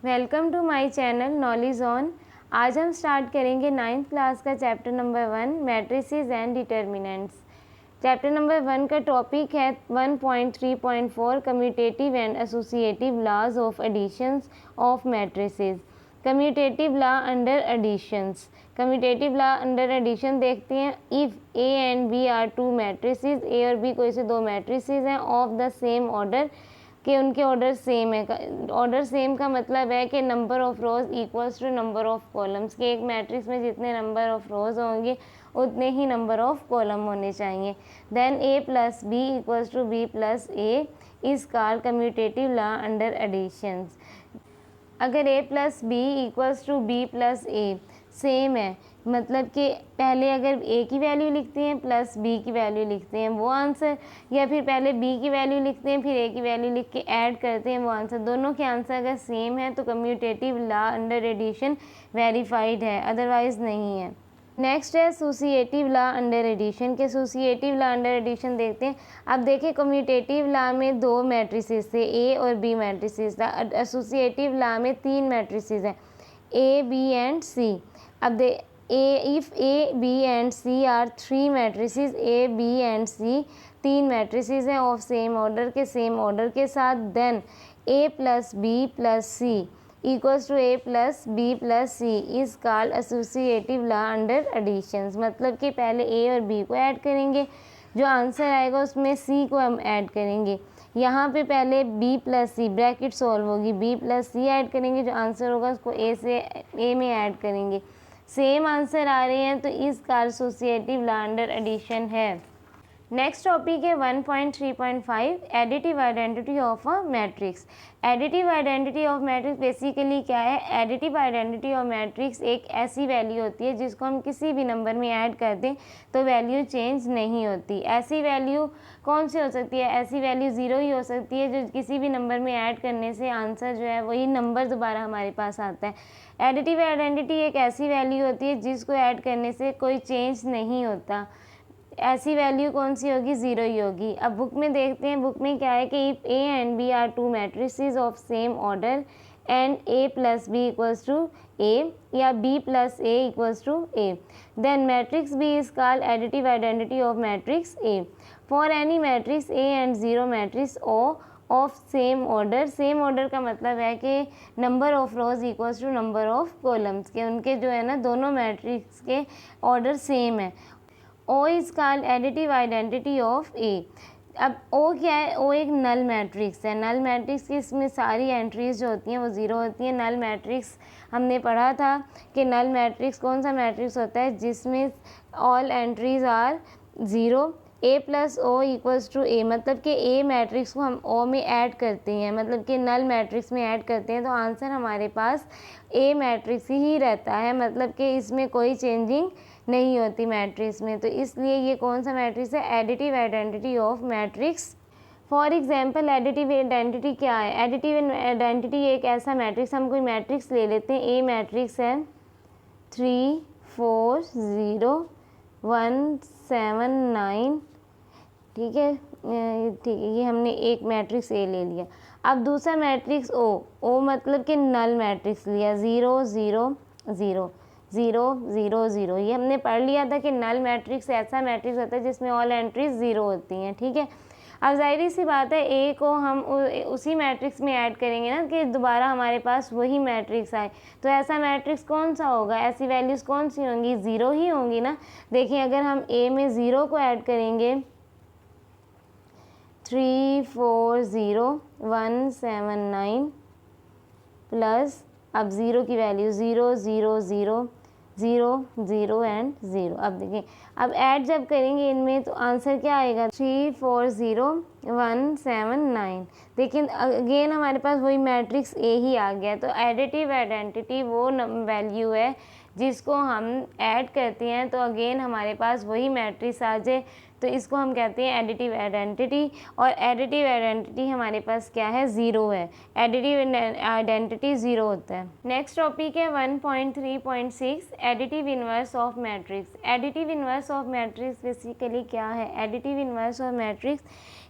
Welcome to my channel knowledge on. आज हम start करेंगे 9th क्लास का chapter number 1 matrices and determinants. Chapter number 1 का topic है 1.3.4 commutative and associative laws of additions of matrices. Commutative law under additions. Commutative law under addition देखते हैं। If A and B are two matrices, A और B कोई से दो matrices हैं of the same order, कि उनके ऑर्डर सेम है। ऑर्डर सेम का मतलब है कि number of rows equals to number of columns, के एक मैट्रिक्स में जितने नंबर ऑफ रोज होंगे उतने ही नंबर ऑफ कॉलम होने चाहिए। Then A plus B equals to B plus A is called commutative law under additions. अगर a plus B equals to B plus A same है, मतलब कि पहले अगर a की वैल्यू लिखते हैं प्लस b की वैल्यू लिखते हैं वो आंसर, या फिर पहले b की वैल्यू लिखते हैं फिर a की वैल्यू लिख के ऐड करते हैं वो आंसर, दोनों के आंसर अगर सेम है तो commutative law under addition verified है, अदरवाइज नहीं है। नेक्स्ट है एसोसिएटिव लॉ अंडर एडिशन के। एसोसिएटिव लॉ अंडर एडिशन देखते हैं। अब देखिए कम्यूटेटिव लॉ में दो मैट्रिसेस थे, ए और बी मैट्रिसेस था। एसोसिएटिव लॉ में तीन मैट्रिसेस हैं, ए बी एंड सी। अब if A B and C are three matrices, A B and C तीन मैट्रिसेस हैं ऑफ सेम ऑर्डर के साथ, then A plus B plus C equals to A plus B plus C is called associative law under additions. मतलब कि पहले ए और B को add करेंगे, जो आंसर आएगा उसमें सी को हम ऐड करेंगे। यहाँ पे पहले बी प्लस सी ब्रैकेट सॉल्व होगी, बी प्लस सी ऐड करेंगे, जो आंसर होगा उसको ए में ऐड करेंगे। सेम आंसर आ रहे हैं तो is called associative law under addition है। नेक्स्ट टॉपिक है 1.3.5 additive identity of a matrix. Additive identity of matrix basically क्या है? एडिटिव आइडेंटिटी ऑफ मैट्रिक्स एक ऐसी वैल्यू होती है जिसको हम किसी भी नंबर में ऐड कर दें तो वैल्यू चेंज नहीं होती। ऐसी वैल्यू कौन सी हो सकती है? ऐसी वैल्यू ज़ीरो ही हो सकती है, जो किसी भी नंबर में ऐड करने से आंसर जो है वही नंबर दोबारा हमारे पास आता है। एडिटिव आइडेंटिटी एक ऐसी वैल्यू होती है जिसको ऐड करने से कोई चेंज नहीं होता। ऐसी वैल्यू कौन सी होगी? ज़ीरो ही होगी। अब बुक में देखते हैं, बुक में क्या है कि if A and B are two matrices of same order and A plus B equals to A या B plus A equals to A, then matrix B is called additive identity of matrix A. For any matrix A and zero matrix O of same order का मतलब है कि number of rows equals to number of columns, के उनके जो है ना दोनों मैट्रिक्स के ऑर्डर सेम है। O is called additive identity of A. अब O क्या है? O एक नल मैट्रिक्स है। नल मैट्रिक्स की इसमें सारी एंट्रीज जो होती हैं वो ज़ीरो होती हैं। नल मैट्रिक्स हमने पढ़ा था कि नल मैट्रिक्स कौन सा मैट्रिक्स होता है? जिसमें all entries are zero. A plus O equals to A, मतलब कि ए मैट्रिक्स को हम ओ में ऐड करते हैं, मतलब कि नल मैट्रिक्स में ऐड करते हैं तो आंसर हमारे पास ए मैट्रिक्स ही रहता है, मतलब कि इसमें कोई चेंजिंग नहीं होती मैट्रिक्स में। तो इसलिए ये कौन सा मैट्रिक्स है? Additive identity of matrix. For example additive identity क्या है? एडिटिव आइडेंटिटी एक ऐसा मैट्रिक्स, हम कोई मैट्रिक्स ले लेते हैं, ए मैट्रिक्स है 3 4 0 1 7 9, ठीक है, ये हमने एक मैट्रिक्स ए ले लिया। अब दूसरा मैट्रिक्स ओ मतलब कि नल मैट्रिक्स लिया, 0 0 0 0 0 0। ये हमने पढ़ लिया था कि नल मैट्रिक्स ऐसा मैट्रिक्स होता है जिसमें ऑल एंट्रीज ज़ीरो होती हैं, ठीक है। अब जाहिर सी बात है ए को हम उसी मैट्रिक्स में ऐड करेंगे ना कि दोबारा हमारे पास वही मैट्रिक्स आए, तो ऐसा मैट्रिक्स कौन सा होगा? ऐसी वैल्यूज़ कौन सी होंगी? ज़ीरो ही होंगी ना। देखिए अगर हम ए में ज़ीरो को ऐड करेंगे 3 4 0 1 7 9 प्लस अब ज़ीरो की वैल्यू 0 0 0 0 0 एंड 0। अब देखिए अब ऐड जब करेंगे इनमें तो आंसर क्या आएगा? 3 4 0 1 7 9। देखिए अगेन हमारे पास वही मैट्रिक्स ए ही आ गया। तो एडिटिव आइडेंटिटी वो वैल्यू है जिसको हम ऐड करते हैं तो अगेन हमारे पास वही मैट्रिक्स आ जाए, तो इसको हम कहते हैं एडिटिव आइडेंटिटी। और एडिटिव आइडेंटिटी हमारे पास क्या है? ज़ीरो है। एडिटिव आइडेंटिटी ज़ीरो होता है। नेक्स्ट टॉपिक है 1.3.6 additive inverse of matrix. Additive inverse of matrix basically क्या है? एडिटिव इन्वर्स ऑफ मैट्रिक्स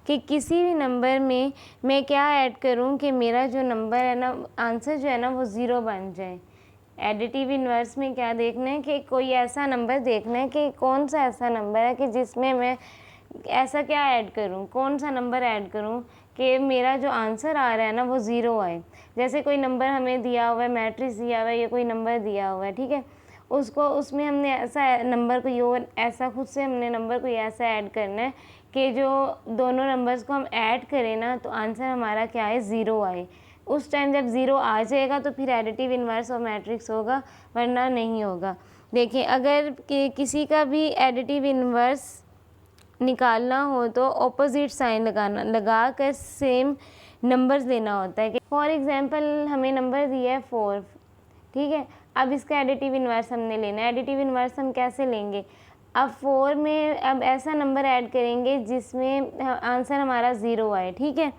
कि किसी भी नंबर में मैं क्या ऐड करूं कि मेरा जो नंबर है ना, आंसर जो है ना वो ज़ीरो बन जाए। एडिटिव इन्वर्स में क्या देखना है कि कोई ऐसा नंबर देखना है कि कौन सा ऐसा नंबर है कि जिसमें मैं ऐसा क्या ऐड करूं, कौन सा नंबर ऐड करूं कि मेरा जो आंसर आ रहा है ना वो ज़ीरो आए। जैसे कोई नंबर हमें दिया हुआ है, मैट्रिक्स दिया हुआ है या कोई नंबर दिया हुआ है, ठीक है, उसको उसमें हमने ऐसा नंबर को यो ऐसा खुद से हमने नंबर को ऐसा ऐड करना है कि जो दोनों नंबर्स को हम ऐड करें ना तो आंसर हमारा क्या है, ज़ीरो आए। उस टाइम जब ज़ीरो आ जाएगा तो फिर एडिटिव इन्वर्स और मैट्रिक्स होगा, वरना नहीं होगा। देखिए अगर किसी का भी एडिटिव इन्वर्स निकालना हो तो ऑपोजिट साइन लगा कर सेम नंबर्स लेना होता है। कि फॉर एग्जांपल हमें नंबर दिया है 4, ठीक है, अब इसका एडिटिव इन्वर्स हमने लेना है। एडिटिव इन्वर्स हम कैसे लेंगे, अब 4 में अब ऐसा नंबर ऐड करेंगे जिसमें आंसर हमारा ज़ीरो आए, ठीक है।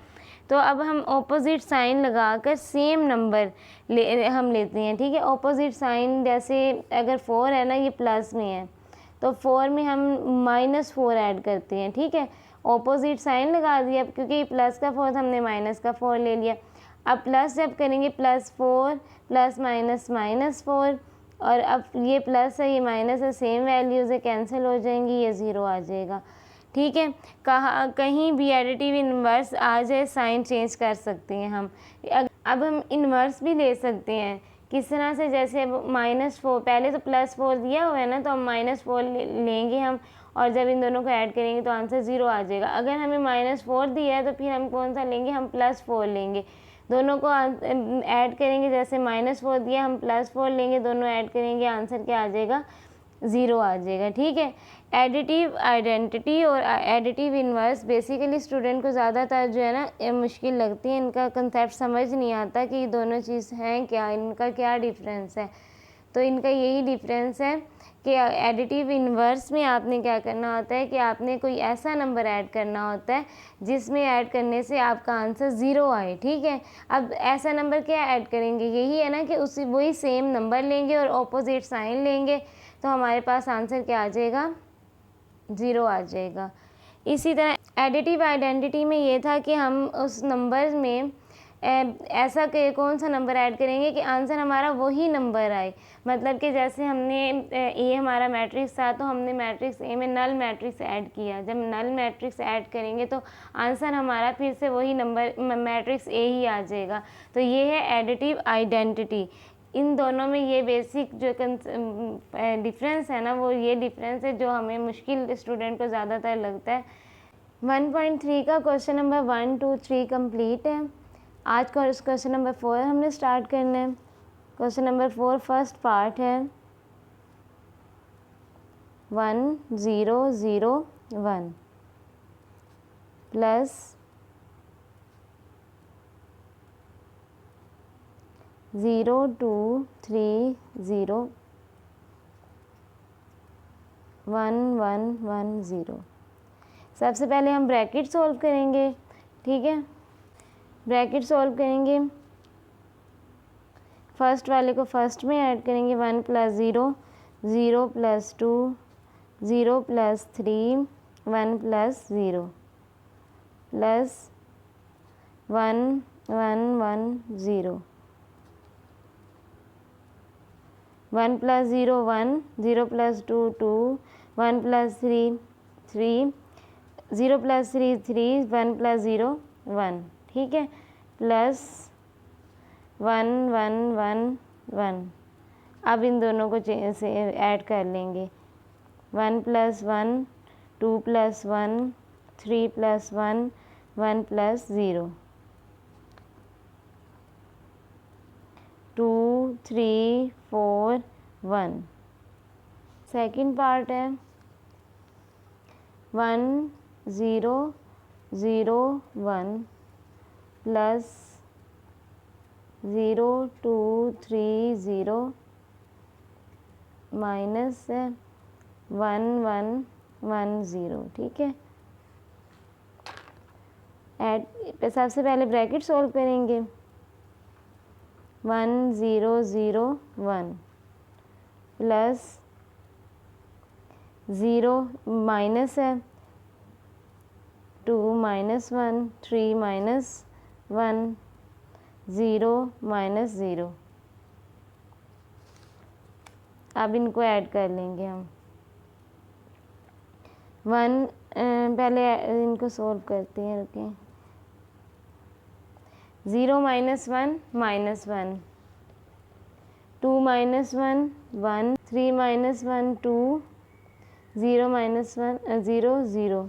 तो अब हम ऑपोजिट साइन लगाकर सेम नंबर हम लेते हैं, ठीक है। ऑपोजिट साइन जैसे अगर 4 है ना, ये प्लस में है तो 4 में हम -4 ऐड करते हैं, ठीक है। ऑपोजिट साइन लगा दिया क्योंकि प्लस का 4 हमने माइनस का 4 ले लिया। अब प्लस जब करेंगे +4 प्लस माइनस -4, और अब ये प्लस है ये माइनस है, सेम वैल्यूज़ है, कैंसिल हो जाएंगी, ये ज़ीरो आ जाएगा, ठीक है। कहीं भी एडिटिव इन्वर्स आ जाए साइन चेंज कर सकते हैं हम। अब हम इन्वर्स भी ले सकते हैं किस तरह से, जैसे अब -4 पहले तो +4 दिया हुआ है ना, तो हम -4 लेंगे हम, और जब इन दोनों को ऐड करेंगे तो आंसर ज़ीरो आ जाएगा। अगर हमें -4 दिया है तो फिर हम कौन सा लेंगे, हम +4 लेंगे। दोनों को ऐड करेंगे, जैसे -4 दिया हम +4 लेंगे, दोनों ऐड करेंगे, आंसर क्या आ जाएगा, ज़ीरो आ जाएगा, ठीक है। एडिटिव आइडेंटिटी और एडिटिव इन्वर्स बेसिकली स्टूडेंट को ज़्यादातर जो है ना मुश्किल लगती है, इनका कंसेप्ट समझ नहीं आता कि ये दोनों चीज़ हैं क्या, इनका क्या डिफरेंस है। तो इनका यही डिफरेंस है कि एडिटिव इन्वर्स में आपने क्या करना होता है कि आपने कोई ऐसा नंबर ऐड करना होता है जिसमें ऐड करने से आपका आंसर ज़ीरो आए, ठीक है। अब ऐसा नंबर क्या ऐड करेंगे, यही है ना कि उसी वही सेम नंबर लेंगे और ऑपोजिट साइन लेंगे, तो हमारे पास आंसर क्या आ जाएगा, ज़ीरो आ जाएगा। इसी तरह एडिटिव आइडेंटिटी में ये था कि हम उस नंबर में ऐसा कि कौन सा नंबर ऐड करेंगे कि आंसर हमारा वही नंबर आए। मतलब कि जैसे हमने ए हमारा मैट्रिक्स था तो हमने मैट्रिक्स ए में नल मैट्रिक्स ऐड किया, जब नल मैट्रिक्स ऐड करेंगे तो आंसर हमारा फिर से वही नंबर मैट्रिक्स ए ही आ जाएगा। तो ये है एडिटिव आइडेंटिटी। इन दोनों में ये बेसिक जो डिफरेंस है ना, वो ये डिफरेंस है जो हमें मुश्किल स्टूडेंट को ज़्यादातर लगता है। 1.3 का क्वेश्चन नंबर 1, 2, 3 कंप्लीट है। आज का क्वेश्चन नंबर 4 हमने स्टार्ट करना है। क्वेश्चन नंबर 4 फर्स्ट पार्ट है 1 0 0 1 प्लस 0 2 3 0 1 1 1 0। सबसे पहले हम ब्रैकेट सॉल्व करेंगे, ठीक है। ब्रैकेट सॉल्व करेंगे, फर्स्ट वाले को फर्स्ट में ऐड करेंगे, 1 + 0 0 + 2 0 + 3 1 + 0 प्लस 1 1 1 0 1 + 0 1 0 + 2 2 1 + 3 3 0 + 3 3 1 + 0 1, ठीक है। प्लस 1 1 1 1। अब इन दोनों को से ऐड कर लेंगे, 1 + 1 2 + 1 3 + 1 1 + 0 2 3 4 1। सेकंड पार्ट है 1 0 0 1 प्लस 0 2 3 0 माइनस 1 1 1 0, ठीक है। ऐड सबसे पहले ब्रैकेट सॉल्व करेंगे, 1 0 0 1 प्लस 0 माइनस है 2 माइनस 1 3 माइनस 1 0 माइनस 0। अब इनको ऐड कर लेंगे हम। 1 पहले इनको सोल्व करते हैं, रुकें। 0 minus 1 minus 1, 2 minus 1 1, 3 minus 1 2, 0 minus 1 0 0।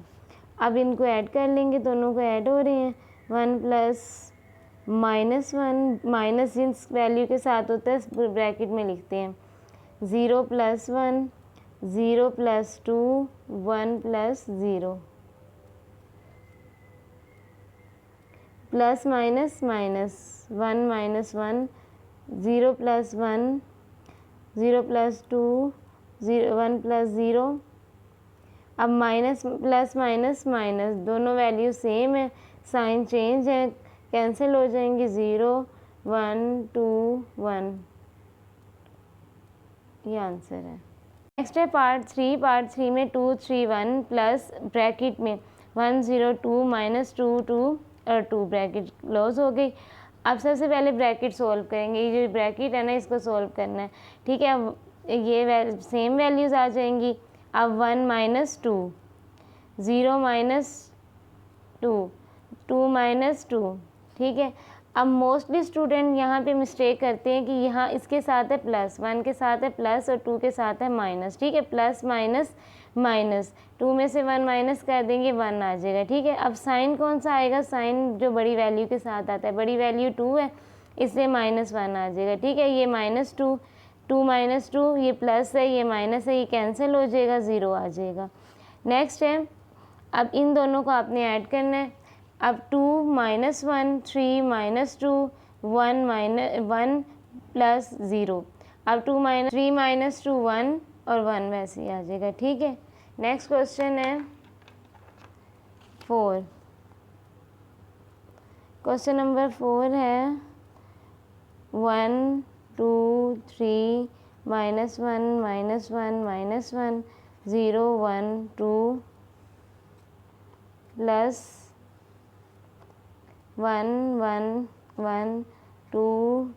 अब इनको ऐड कर लेंगे, दोनों को ऐड हो रहे हैं। 1 प्लस माइनस 1, माइनस जिस वैल्यू के साथ होता है ब्रैकेट में लिखते हैं। 0 plus 1 0 plus 2 1 plus 0, plus minus minus 1 minus 1 0 plus 1 0 plus 2 0 1 plus 0। अब माइनस प्लस माइनस माइनस दोनों वैल्यू सेम है, साइन चेंज है, कैंसिल हो जाएंगी। 0 1 2 1, ये आंसर है। नेक्स्ट है पार्ट 3। पार्ट 3 में 2 3 1 प्लस ब्रैकेट में 1 0 2 माइनस 2 2 और 2, ब्रैकेट क्लोज हो गई। अब सबसे पहले ब्रैकेट सोल्व करेंगे। ये जो ब्रैकेट है ना, इसको सोल्व करना है, ठीक है। अब ये सेम वैल्यूज़ आ जाएंगी। अब 1 माइनस 2 0 माइनस 2 2 माइनस 2, ठीक है। अब मोस्टली स्टूडेंट यहाँ पे मिस्टेक करते हैं कि यहाँ इसके साथ है प्लस, 1 के साथ है प्लस और 2 के साथ है माइनस, ठीक है। प्लस माइनस माइनस, 2 में से 1 माइनस कर देंगे 1 आ जाएगा, ठीक है। अब साइन कौन सा आएगा? साइन जो बड़ी वैल्यू के साथ आता है, बड़ी वैल्यू 2 है, इसलिए माइनस 1 आ जाएगा, ठीक है। ये माइनस 2 2 माइनस 2, ये प्लस है, ये माइनस है, ये कैंसिल हो जाएगा, 0 आ जाएगा। नेक्स्ट है, अब इन दोनों को आपने ऐड करना है। अब 2 माइनस 1 3 माइनस 2 1 माइनस 1 प्लस 0। अब 2 माइनस 3 माइनस 2 1 और 1 वैसे ही आ जाएगा, ठीक है। नेक्स्ट क्वेश्चन है 4। क्वेश्चन नंबर 4 है 1 2 3 माइनस 1 माइनस 1 माइनस 1 0 1 2 प्लस 1 1 1 2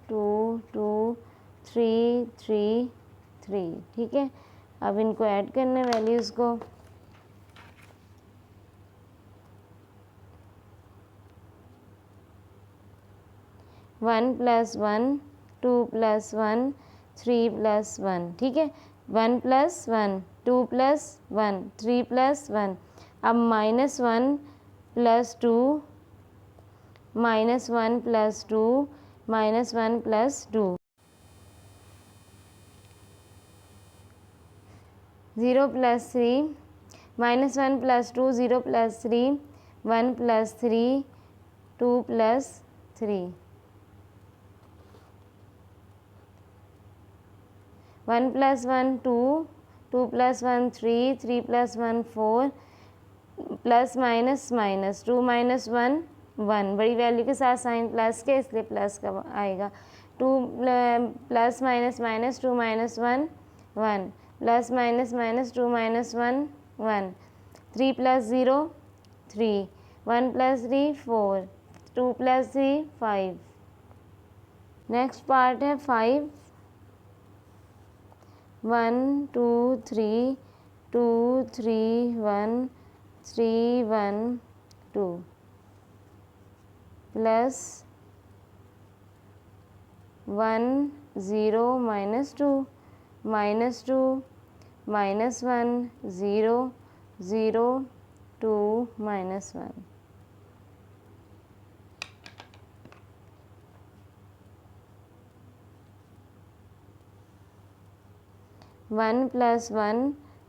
2 2 3 3 3, ठीक है। अब इनको ऐड करना है वैल्यूज़ को। वन प्लस 1 2 प्लस 1 3 प्लस 1, ठीक है। 1 प्लस 1 2 प्लस 1 3 प्लस 1। अब minus 1 plus 2 minus 1 plus 2 minus 1 plus 2, 0 plus 3 minus 1 plus 2 0 plus 3 1 plus 3 2 plus 3, 1 plus 1 2 2 plus 1 3 3 plus 1 4 plus minus minus 2 minus 1 1, बड़ी वैल्यू के साथ साइन प्लस के, इसलिए प्लस का आएगा। 2 plus minus minus 2 minus 1 1 plus minus minus 2 minus 1 1, 3 plus 0 3 1 plus 3 4 2 plus 3 5। Next part है 5 1 2 3 2 3 1 3 1 2 plus 1 0 minus 2 minus 2 minus 1 0 0 2 minus 1। 1 plus 1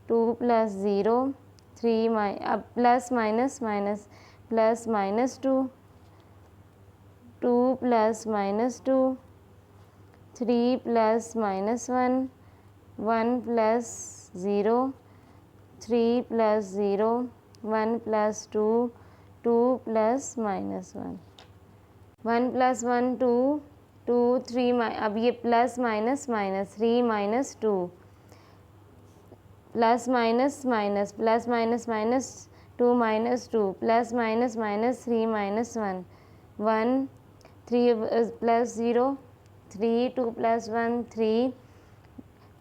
2 plus 0 3 अब plus minus minus plus minus 2 2 plus minus 2 3 plus minus 1 1 plus 0 3 plus 0 1 plus 2 2 plus minus 1 1 plus 1 2 2 3 अब ये plus minus minus 3 minus 2 plus minus minus plus minus minus 2 minus 2 plus minus minus 3 minus 1 1 3 plus 0 3 2 plus 1 3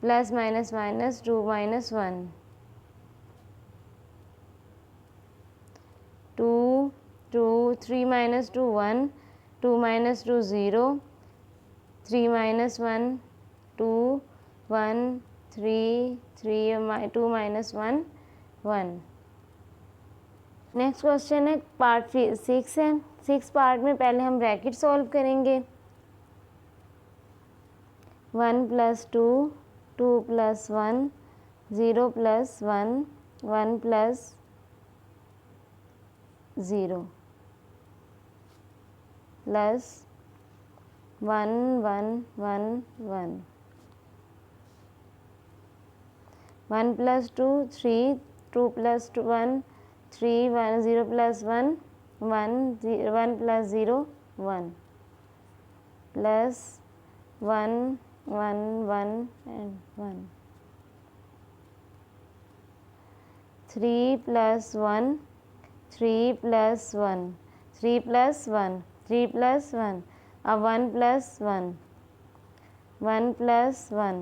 plus minus minus 2 minus 1 2 2 3 minus 2 1 2 minus 2 0 3 minus 1 2 1 3 3 2 minus 1 1। Next question है part 6 है। 6 part में पहले हम bracket solve करेंगे। 1 plus 2 2 plus 1 0 plus 1 1 plus 0 plus 1 1 1 1 1 plus 2 3 2 plus 1 3 1 0 plus 1 1 1 plus 0 1 plus 1 1 1 and 1 3 plus 1 3 plus 1 3 plus 1 3 plus 1 अब 1 plus 1 1 plus 1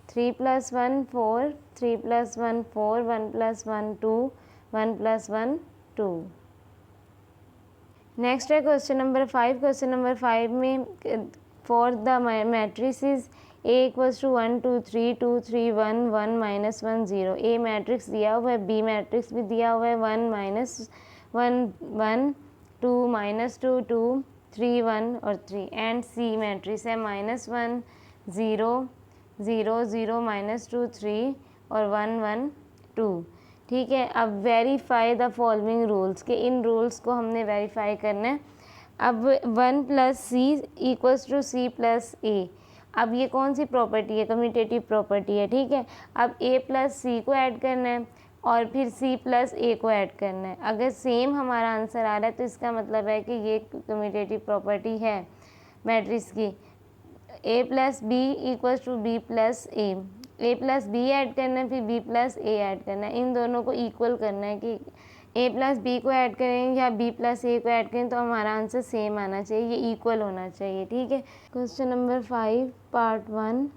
3 plus 1 4 3 plus 1 4 1 plus 1 2 1 plus 1 2। Next है question number 5। Question number 5 में for the matrices A equals to 1 2 3 2 3 1 1 minus 1 0। A matrix दिया हुआ है, B matrix भी दिया हुआ है 1 माइनस 1 1 2 माइनस 2 2 3 1 और 3 एंड सी मैट्रिक्स है माइनस 1 0 0 0 माइनस 2 3 और 1 1 2। ठीक है, अब वेरीफाई द फॉलोइंग रूल्स के इन रूल्स को हमने वेरीफाई करना है। अब 1 plus C equals to C plus A. अब ये कौन सी प्रॉपर्टी है? कम्यूटेटिव प्रॉपर्टी है। ठीक है, अब ए प्लस सी को ऐड करना है और फिर सी प्लस ए को ऐड करना है। अगर सेम हमारा आंसर आ रहा है तो इसका मतलब है कि ये कम्यूटेटिव प्रॉपर्टी है मैट्रिक्स की। A plus B equals to B plus A plus B add करना है, फिर बी प्लस ए ऐड करना है। इन दोनों को इक्वल करना है कि ए प्लस बी को ऐड करें या बी प्लस ए को ऐड करें तो हमारा आंसर सेम आना चाहिए, ये इक्वल होना चाहिए। ठीक है, question number 5 part 1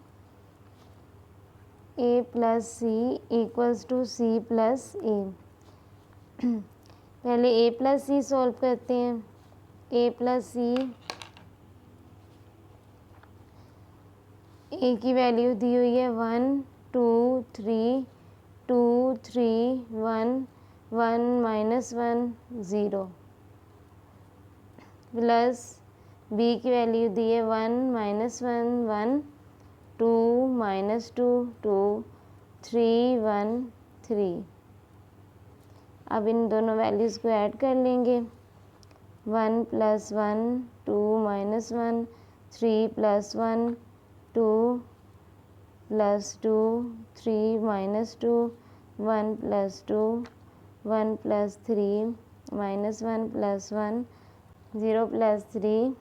A plus C equals to C plus A. पहले ए प्लस सी सॉल्व करते हैं। ए प्लस सी, ए की वैल्यू दी हुई है 1 2 3 2 3 1 1 माइनस 1 0 प्लस बी की वैल्यू दी है 1 माइनस 1 1 2 माइनस 2 2 3 1 3। अब इन दोनों वैल्यूज़ को ऐड कर लेंगे। 1 plus 1 2 minus 1 3 plus 1 2 plus 2 3 minus 2 1 plus 2 1 plus 3 minus 1 plus 1 0 plus 3।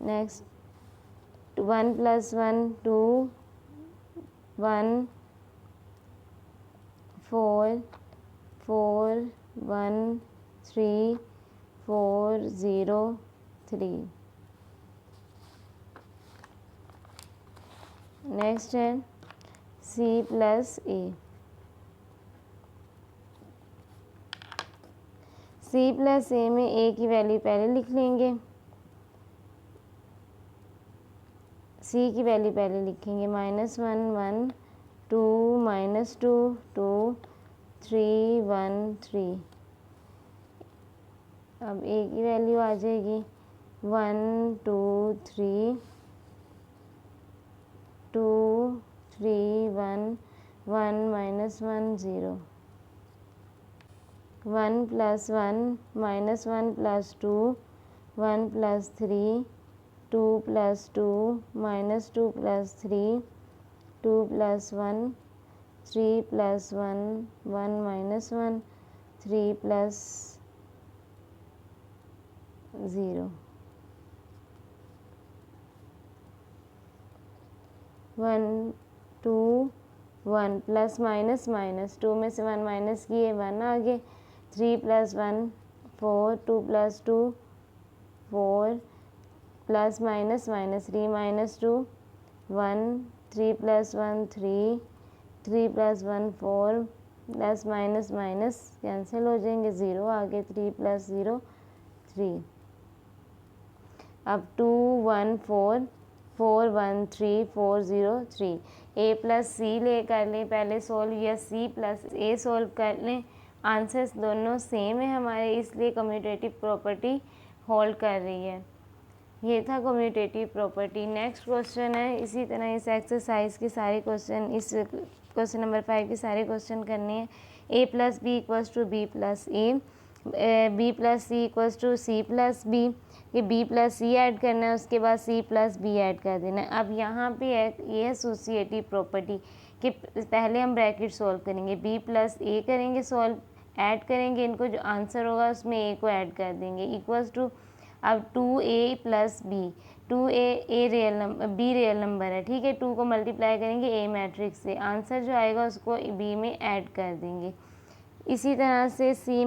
Next 1 plus 1 2 1 4 4 1 3 4 0 3। Next है सी प्लस ए। सी प्लस ए में ए की वैल्यू पहले लिख लेंगे, सी की वैल्यू पहले लिखेंगे माइनस 1 1 2 माइनस 2 2 3 1 3। अब ए की वैल्यू आ जाएगी 1 2 3 2 3 1 1 minus 1 0 1 plus 1 minus 1 plus 2 1 plus 3 2 plus 2 minus 2 plus 3 2 plus 1 3 plus 1 1 minus 1 3 plus 0 1 2 1 plus minus minus, 2 में से 1 माइनस किए 1 आ गए, 3 + 1 4, 2 + 2 4 plus minus minus 3 - 2 1, 3 + 1 3, 3 + 1 4 plus minus minus cancel हो जाएंगे, 0 आ गए, 3 + 0 3। अब 2 1 4 4 1 3 4 0 3, a + c ले कर लें पहले सोल्व, या c + a सोल्व कर लें। आंसर्स दोनों सेम है हमारे, इसलिए कम्यूटेटिव प्रॉपर्टी होल्ड कर रही है। ये था कम्यूटेटिव प्रॉपर्टी। नेक्स्ट क्वेश्चन है, इसी तरह इस एक्सरसाइज के सारे क्वेश्चन, इस क्वेश्चन नंबर 5 के सारे क्वेश्चन करने हैं। a + b = b + a, b + c = c + b, ये b + c ऐड करना है, उसके बाद c + b ऐड कर देना है। अब यहाँ पे ये है एसोसिएटिव प्रॉपर्टी कि पहले हम ब्रैकेट सॉल्व करेंगे, b + a करेंगे सॉल्व, ऐड करेंगे इनको, जो आंसर होगा उसमें a को ऐड कर देंगे, इक्वल्स टू अब 2a + b, 2a real number, b real number है, ठीक है। 2 को मल्टीप्लाई करेंगे a मैट्रिक्स से, आंसर जो आएगा उसको b में ऐड कर देंगे। इसी तरह से c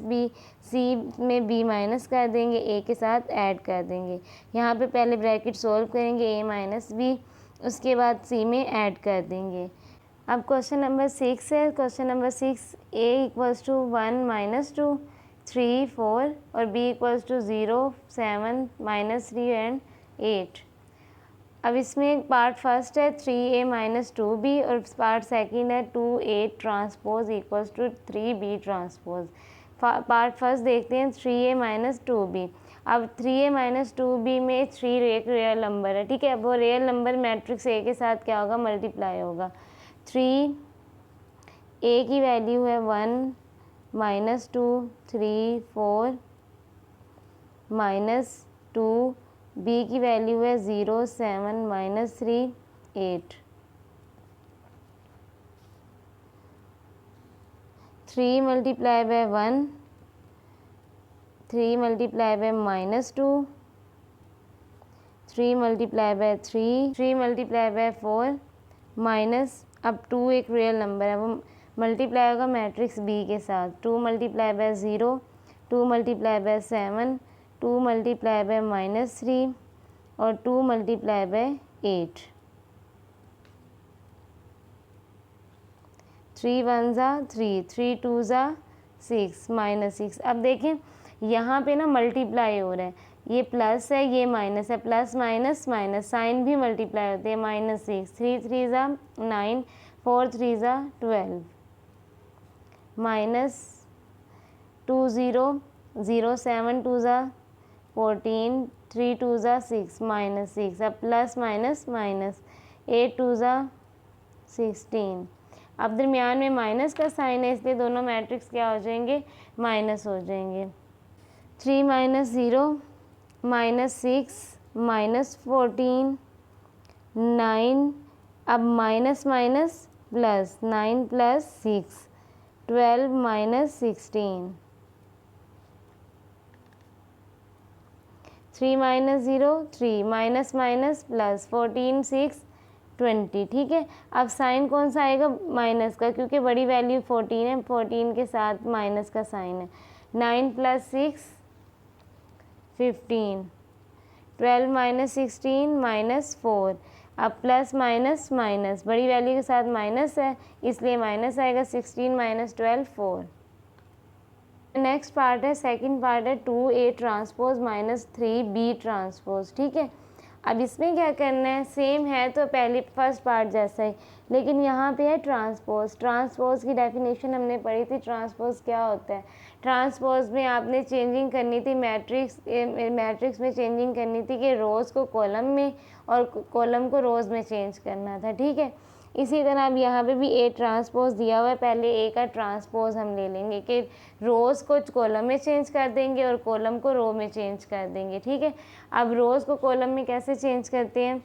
- b, c में b माइनस कर देंगे, a के साथ ऐड कर देंगे। यहाँ पे पहले ब्रैकेट सॉल्व करेंगे a - b, उसके बाद c में ऐड कर देंगे। अब क्वेश्चन नंबर 6 है। क्वेश्चन नंबर 6, a = 1 - 2 3 4 और b = 0 7 -3 एंड 8। अब इसमें पार्ट फर्स्ट है 3a - 2b और पार्ट सेकंड है 2a transpose = 3b transpose. Part first देखते हैं 3a - 2b। अब 3a - 2b में 3 एक रियल नंबर है, ठीक है। अब वो रियल नंबर मैट्रिक्स a के साथ क्या होगा, मल्टीप्लाई होगा। 3 a की वैल्यू है 1 -2 3 4 -2, b की वैल्यू है 0 7 -3 8। 3 × 1, 3 × -2, 3 × 3, 3 × 4 माइनस, अब 2 एक रियल नंबर है, वो मल्टीप्लाई होगा मैट्रिक्स b के साथ। 2 × 0, 2 × 7, 2 × -3 और 2 × 8। 3 1 ज़ा 3, 3 2 ज़ा 6 -6। अब देखें यहाँ पे ना मल्टीप्लाई हो रहा है, ये प्लस है ये माइनस है, प्लस माइनस माइनस साइन भी मल्टीप्लाई होते हैं, -6 3 3 ज़ा 9 4 3 ज़ा 12 -2 0 0 7 2 ज़ा 14 3 2 ज़ा 6 -6। अब प्लस माइनस माइनस 8 2 ज़ा 16। अब दरमियान में माइनस का साइन है, इसलिए दोनों मैट्रिक्स क्या हो जाएंगे, माइनस हो जाएंगे। 3 - 0 -6 -14 9, अब minus minus plus 9 + 6 12 - 16। 3 - 0 3 minus minus plus 14 6 20, ठीक है। अब साइन कौन सा आएगा, माइनस का, क्योंकि बड़ी वैल्यू 14 है, 14 के साथ माइनस का साइन है। 9 + 6 15, 12 - 16 -4। अब प्लस माइनस माइनस, बड़ी वैल्यू के साथ माइनस है, इसलिए माइनस आएगा, 16 - 12 4। नेक्स्ट पार्ट है, सेकंड पार्ट है 2a ट्रांसपोज -3b ट्रांसपोज, ठीक है। अब इसमें क्या करना है, सेम है तो पहले फर्स्ट पार्ट जैसा ही, लेकिन यहाँ पे है ट्रांसपोज। ट्रांसपोज की डेफिनेशन हमने पढ़ी थी, ट्रांसपोज क्या होता है। ट्रांसपोज में आपने चेंजिंग करनी थी मैट्रिक्स में चेंजिंग करनी थी कि रोज़ को कॉलम में और कॉलम को रोज़ में चेंज करना था, ठीक है। इसी तरह अब यहाँ पे भी ए ट्रांसपोज दिया हुआ है, पहले ए का ट्रांसपोज हम ले लेंगे कि रोज़ को कॉलम में चेंज कर देंगे और कॉलम को रो में चेंज कर देंगे, ठीक है। अब रोज़ को कॉलम में कैसे चेंज करते हैं,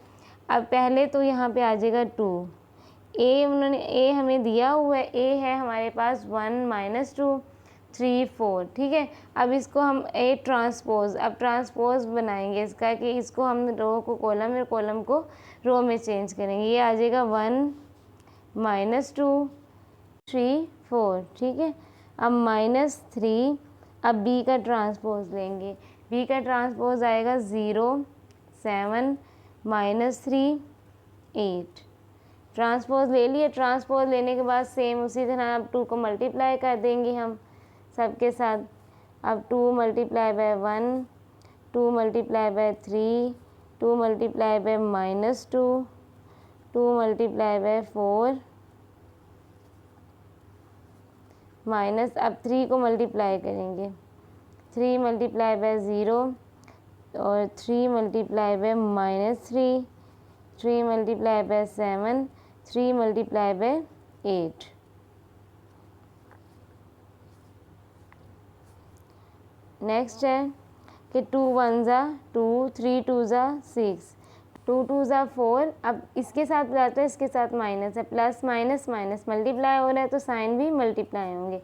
अब पहले तो यहाँ पे आ जाएगा 2, ए हमें दिया हुआ है, ए है हमारे पास 1 - 2 3 4, ठीक है। अब इसको हम ए ट्रांसपोज, अब ट्रांसपोज बनाएंगे इसका कि इसको हम रो को कॉलम और कॉलम को रो में चेंज करेंगे। ये आ जाएगा 1 -2 3 4, ठीक है। अब -3, अब b का ट्रांसपोज लेंगे, b का ट्रांसपोज आएगा 0 7 -3 8। ट्रांसपोज ले लिए, ट्रांसपोज लेने के बाद सेम उसी तरह अब 2 को मल्टीप्लाई कर देंगे हम सबके साथ। अब 2 × 1, 2 × 3, 2 × -2, 2 × 4 माइनस, अब 3 को मल्टीप्लाई करेंगे, 3 × 0 और 3 × -3, 3 × 7, 3 × 8। नेक्स्ट है कि 2 1 ज़ा 2, 3 2 ज़ा 6, 2 2 ज़ा 4। अब इसके साथ प्लस है, इसके साथ माइनस है, प्लस माइनस माइनस मल्टीप्लाई हो रहा है तो साइन भी मल्टीप्लाई होंगे।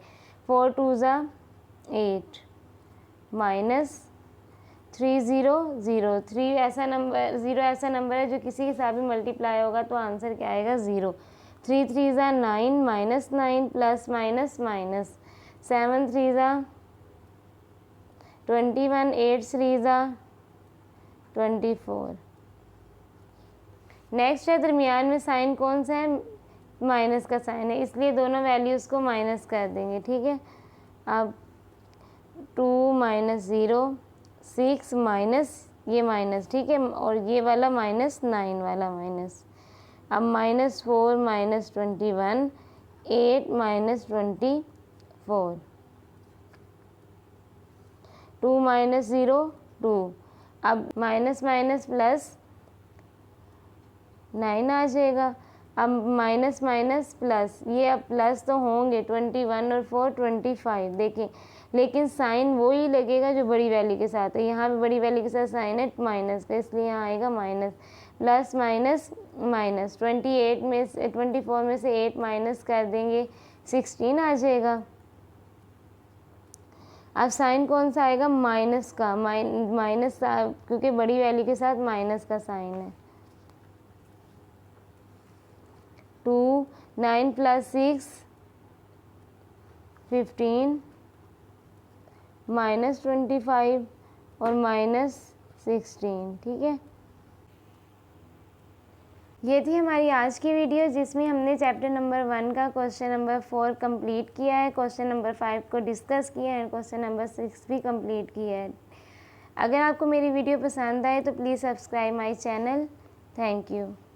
4 2 ज़ा 8 माइनस 3 0 0, 3 ऐसा नंबर, 0 ऐसा नंबर है जो किसी के साथ भी मल्टीप्लाई होगा तो आंसर क्या आएगा 0। 3 3 ज़ा 9 -9 प्लस माइनस माइनस, 7 3 ज़ा 21, 8 3 ज़ा 24। नेक्स्ट है दरमियान में साइन कौन सा है, माइनस का साइन है, इसलिए दोनों वैल्यूज़ को माइनस कर देंगे, ठीक है। अब 2 -0 6 माइनस ये माइनस, ठीक है, और ये वाला माइनस 9 वाला माइनस। अब -4 -21 8 -24, 2 -0 2। अब माइनस माइनस प्लस 9 आ जाएगा। अब माइनस माइनस प्लस, ये अब प्लस तो होंगे, 21 और 4 25, देखिए, लेकिन साइन वही लगेगा जो बड़ी वैल्यू के साथ है। यहाँ पे बड़ी वैल्यू के साथ साइन है माइनस का, इसलिए यहाँ आएगा माइनस, प्लस माइनस माइनस। 24 में से 8 माइनस कर देंगे, 16 आ जाएगा। अब साइन कौन सा आएगा, माइनस का, माइनस, क्योंकि बड़ी वैल्यू के साथ माइनस का साइन है। 2 9 + 6 15 -25 और -16, ठीक है। ये थी हमारी आज की वीडियो जिसमें हमने चैप्टर नंबर 1 का क्वेश्चन नंबर 4 कंप्लीट किया है, क्वेश्चन नंबर 5 को डिस्कस किया है, क्वेश्चन नंबर 6 भी कंप्लीट किया है। अगर आपको मेरी वीडियो पसंद आए तो please subscribe my channel. Thank you.